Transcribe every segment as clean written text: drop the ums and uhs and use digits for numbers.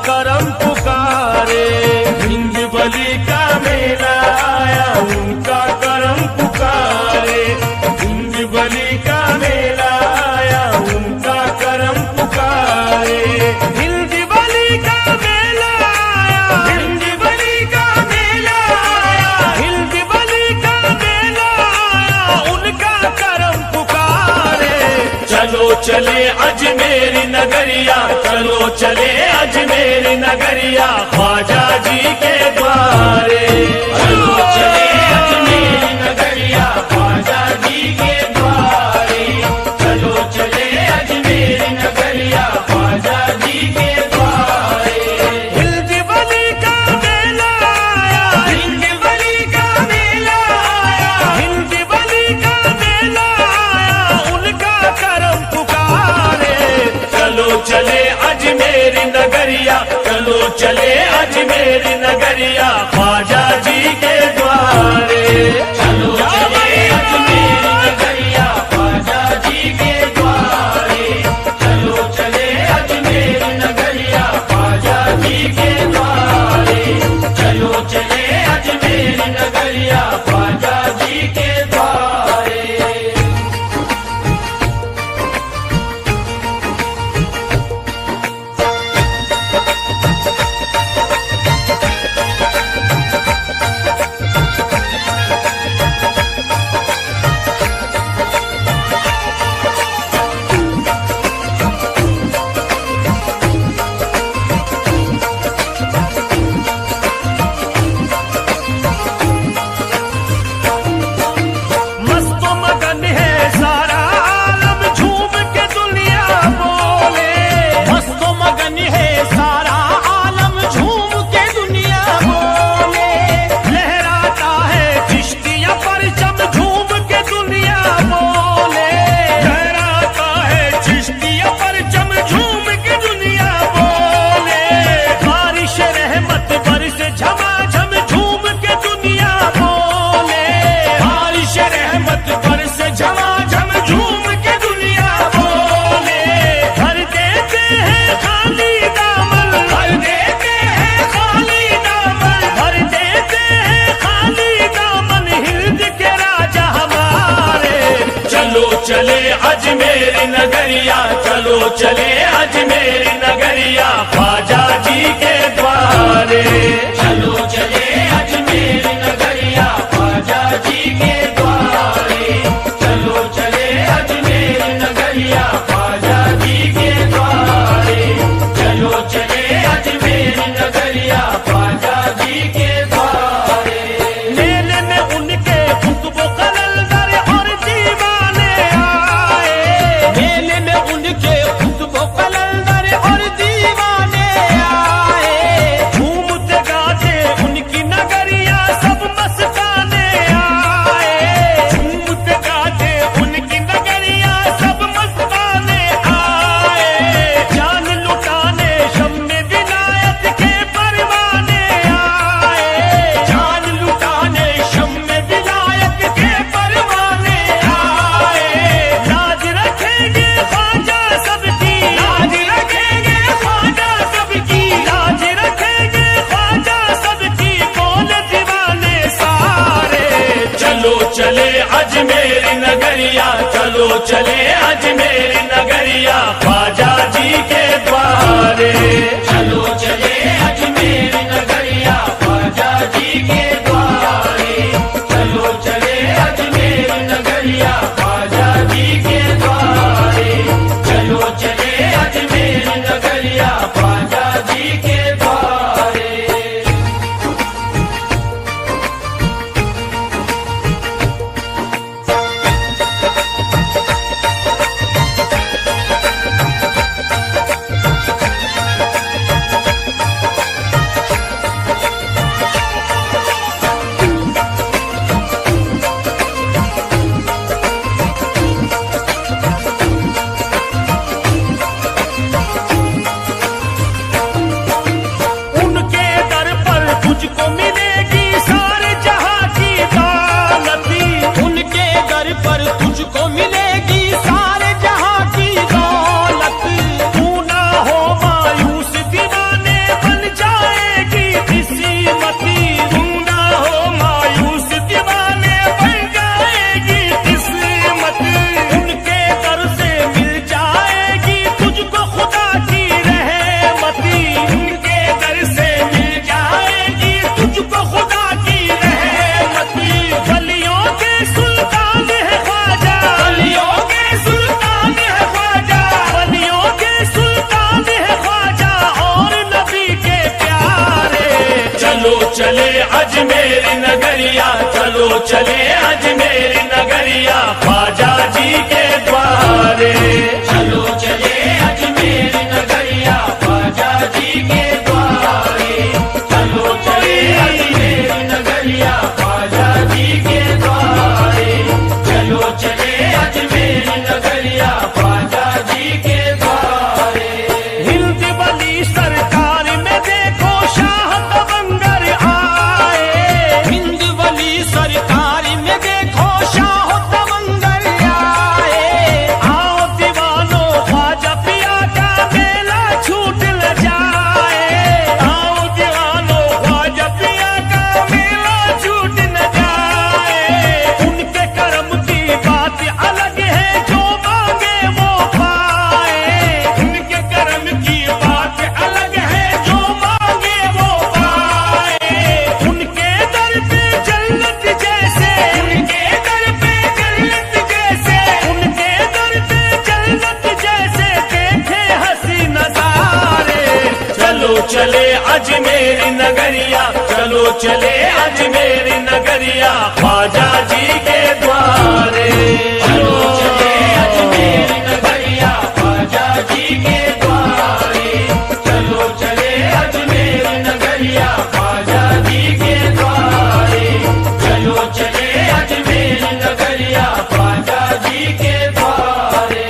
करम पुकारे। हिंद बली का मेला आया उनका करम पुकारे। हिंद बली का मेला आया उनका करम पुकारे। हिंद बली का मेला आया, हिंद बली का मेला आया, हिंद बली का मेला आया उनका करम पुकारे। चलो चले अजमेर नगरिया, चलो चले अजमेर नगरिया ख्वाजा जी के द्वारे। चलो चले अजमेर नगरिया ख्वाजा जी के द्वारे। चलो चले अजमेर नगरिया ख्वाजा जी के द्वारे। हिंद बली का मेला आया, हिंद बली का मेला आया, हिंद बली का मेला आया उनका करम पुकारे। चलो चले अजमेर नगरिया, चलो चले अजमेर नगरिया ख्वाजा जी के द्वारे। चलो चले अजमेर नगरिया ख्वाजा जी के द्वारे। चलो चले अजमेर नगरिया ख्वाजा जी के द्वारे। चलो चले अजमेर नगरिया ख्वाजा जी के द्वारे। चले अजमेर नगरिया, चलो चले अजमेर नगरिया ख्वाजा जी के द्वारे। चलो चले अजमेर नगरिया ख्वाजा जी के द्वारे। चलो चले अजमेर नगरिया ख्वाजा जी के द्वारे। चलो चले अजमेर नगरिया ख्वाजा जी के द्वारे। मेले में उनके खुतबो कलंदर और दीवाने आए। मेले में उनके खुतबो कलंदर और दीवाने आए। झूमते गाते उनकी नगरिया सब मस्ताने आए। झूमते गाते उनकी नगरिया सब मस्ताने आए। जान लुटाने शब में विलायत के परवाने आए। जान लुटाने शब में विलायत के परवाने आए। लाज रखेंगे ख्वाजा सबकी, लाज रखेंगे ख्वाजा सबकी, लाज रखेंगे ख्वाजा सबकी बोल दीवाने सारे। चलो चले अजमेर नगरिया, चलो चले अजमेर नगरिया ख्वाजा जी के द्वारे। चलो चले अजमेर नगरिया ख्वाजा जी के द्वारे। चलो चले अजमेर नगरिया ख्वाजा जी के द्वारे। चलो चले अजमेर नगरिया ख्वाजा जी के द्वारे। चलो चले अजमेर नगरिया, चलो चले अजमेर नगरिया, ख्वाजा जी के द्वारे। चलो चले अजमेर नगरिया, ख्वाजा जी के द्वारे। चलो चले अजमेर नगरिया, ख्वाजा जी के द्वारे। चलो चले अजमेर नगरिया, ख्वाजा जी के द्वारे। हिंद वाली सरकार में देखो शाह तवंगर आए, हिंद वाली सरकार में देखो शाह तवंगर आए। आओ दीवानो ख्वाजा पिया का मेला छूट न जाए, आओ दीवानो ख्वाजा पिया का मेला छूट न जाए। उनके कर्म की बात अलग है, जो मांगे वो पाए। उनके कर्म की बात अलग है, जो मांगे वो पाए। उनके दर पे जन्नत जैसे, उनके दर पे जन्नत जैसे, उनके दर पे जन्नत जैसे देखे हंसी नजारे। चलो चले अजमेर नगरिया, चलो चले अजमेर नगरिया, ख्वाजा जी के द्वारे। चलो चले अजमेर नगरिया, ख्वाजा जी के द्वारे। चलो चले अजमेर नगरिया, ख्वाजा जी के द्वारे। चलो चले अजमेर नगरिया, ख्वाजा जी के द्वारे।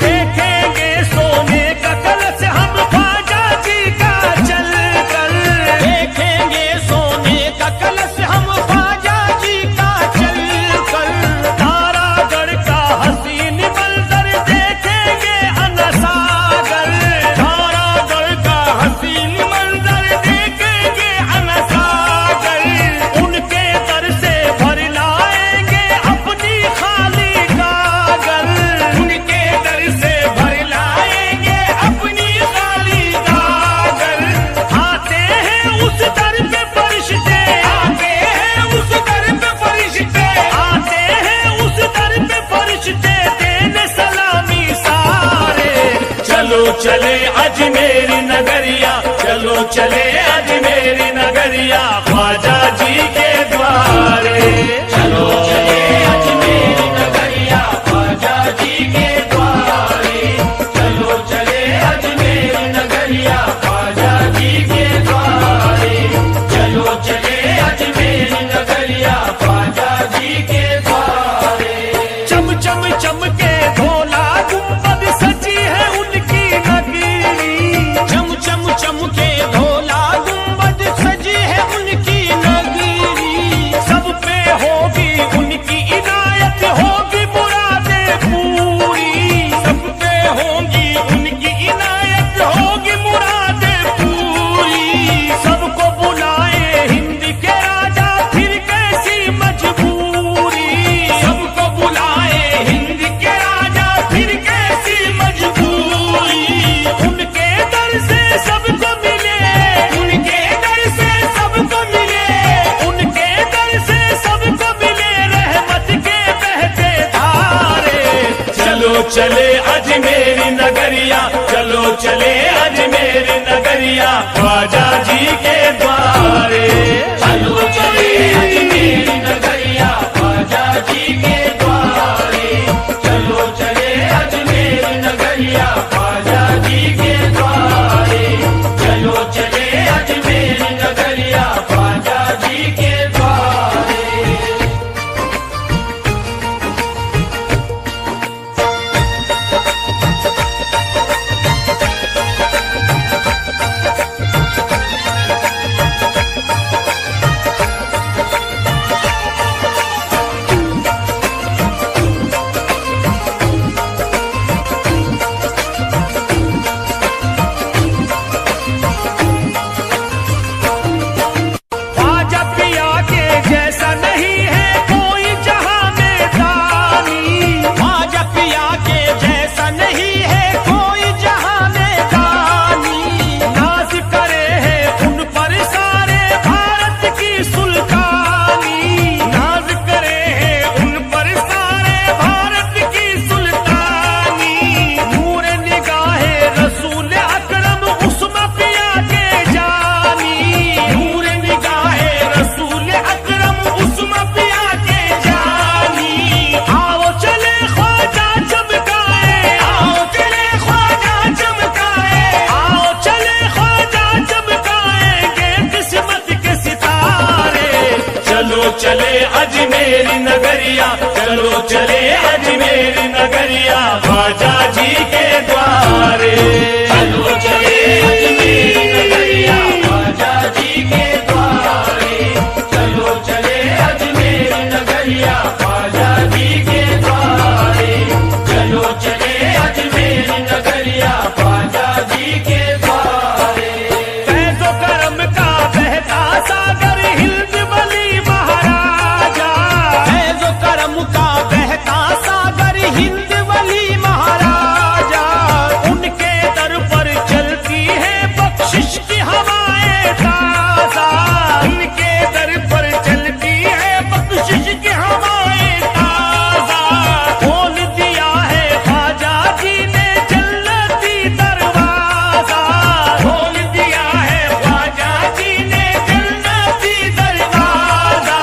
देखेंगे सोने का कलश हम ख्वाजा जी का चल कर, देखेंगे सोने का कलश हम ख्वाजा जी का चल कर। तारागढ़ का हसीन मंजर देखेंगे अनसागर, तारागढ़ का हसीन मंजर देखेंगे अनसागर। उनके दर से भर लाएंगे अपनी खाली कागर, उनके दर से भर लाएंगे अपनी खाली कागर। आते हैं उस दर पे फरिश्ते, आते हैं उस दर पे फरिश्ते, आते हैं उस दर पे फरिश्ते देने सलामी सारे। चलो चले अजमेर नगरिया, चलो चले अजमेर नगरिया, ख्वाजा जी के द्वारे। चलो चले अजमेर नगरिया, ख्वाजा जी के द्वारे। चलो चले अजमेर नगरिया, ख्वाजा जी के द्वारे। चलो चले अजमेर नगरिया, ख्वाजा जी के द्वारे। चम चम चमके धोला गुंबद सजी है उनकी नगरी, चम चम चमके धोला गुंबद सजी है उनकी नगरी। सब पे होगी उनकी इनायत, होगी मुरादें पूरी। सब पे होगी उनकी इनायत, होगी मुरादें पूरी। सबको बुलाए हिंद के राजा, फिर कैसी मजबूरी। सबको बुलाए हिंद के राजा, फिर कैसी मजबूरी। उनके दर से सबको मिले, उनके दर से सबको मिले, उनके दर से सबको मिले रहमत के बहते धारे। चलो चले अजमेर नगरिया, चलो चले अजमेर नगरिया, ख्वाजा जी के द्वारे। चलो चले अजमेर नगरिया, ख्वाजा जी के द्वारे। चलो चले अजमेर नगरिया, ख्वाजा जी के द्वारे। चलो चले अजमेर नगरिया, ख्वाजा जी के द्वारे। चले अजमेर नगरिया, चलो चले अजमेर नगरिया, ख्वाजा जी के द्वारे। चलो चले अजमेर नगरिया, ख्वाजा जी के द्वारे। चलो चले अजमेर नगरिया, ख्वाजा जी के द्वारे। चलो चले अजमेर नगरिया, ख्वाजा जी के द्वारे। फैज़ो करम का बहता सागर हिंद वली महाराजा, फैज़ो करम का बहता सागर हिंद वली महाराजा, उनके दर पर चलती है बख्शिश की हवाएं ताज़ा, उनके दर पर चलती है बख्शिश की हवाएं ताज़ा। खोल दिया है ख्वाजा जी ने जन्नती दरवाजा, खोल दिया है ख्वाजा जी ने जन्नती दरवाजा।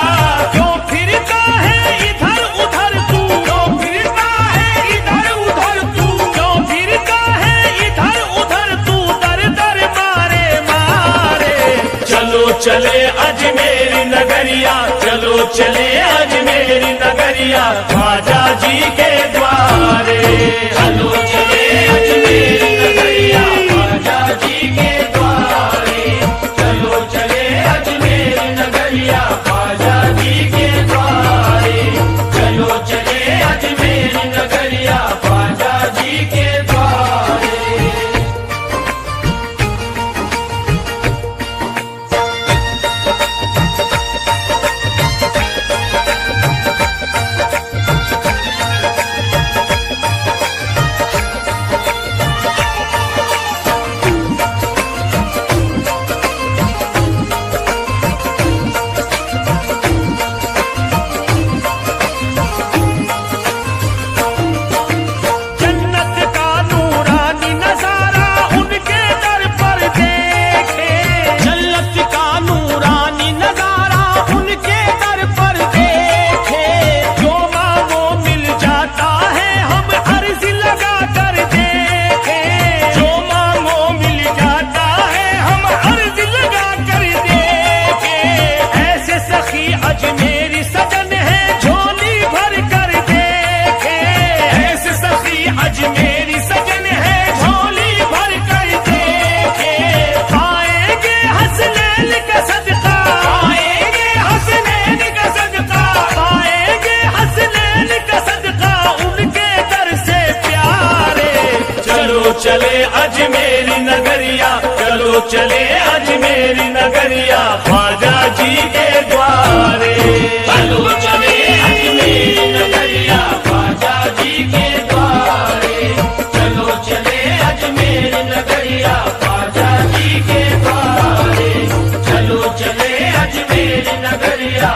क्यों फिरता है इधर उधर तू, क्यों फिरता है इधर उधर तू, क्यों फिरता है इधर उधर तू, दर दर मारे मारे। चलो चले अजमेर नगरिया, चलो चले अजमेर नगरिया, ख्वाजा जी के द्वारे। चलो चले अजमेर नगरिया, ख्वाजा जी के द्वारे। चलो चले अजमेर नगरिया, ख्वाजा जी के द्वारे। चलो चले अजमेर नगरिया, ख्वाजा जी के द्वारे। जन्नत का नूरानी नजारा उनके दर पर देखे, जन्नत का नूरानी नजारा उनके दर पर देखे। जो मांगो मिल जाता है हम अर्ज लगा कर देखे, जो मांगो मिल जाता है हम अर्ज लगा कर देखे। ऐसे सखी अजमेरी सजन है झोली भर कर देखे, ऐसे सखी अजमेरी सजन है झोली भर कर देखे। पाएंगे हसनैन का सदका, पाएंगे हसनैन का सदका, पाएंगे हसनैन का सदका, उनके दर से प्यारे। चलो चले अजमेर नगरिया, चलो चले अजमेर नगरिया, ख्वाजा जी के द्वारे। चलो चले अजमेर नगरिया, ख्वाजा जी के द्वारे। चलो चले अजमेर नगरिया, ख्वाजा जी के द्वारे। चलो चले अजमेर नगरिया,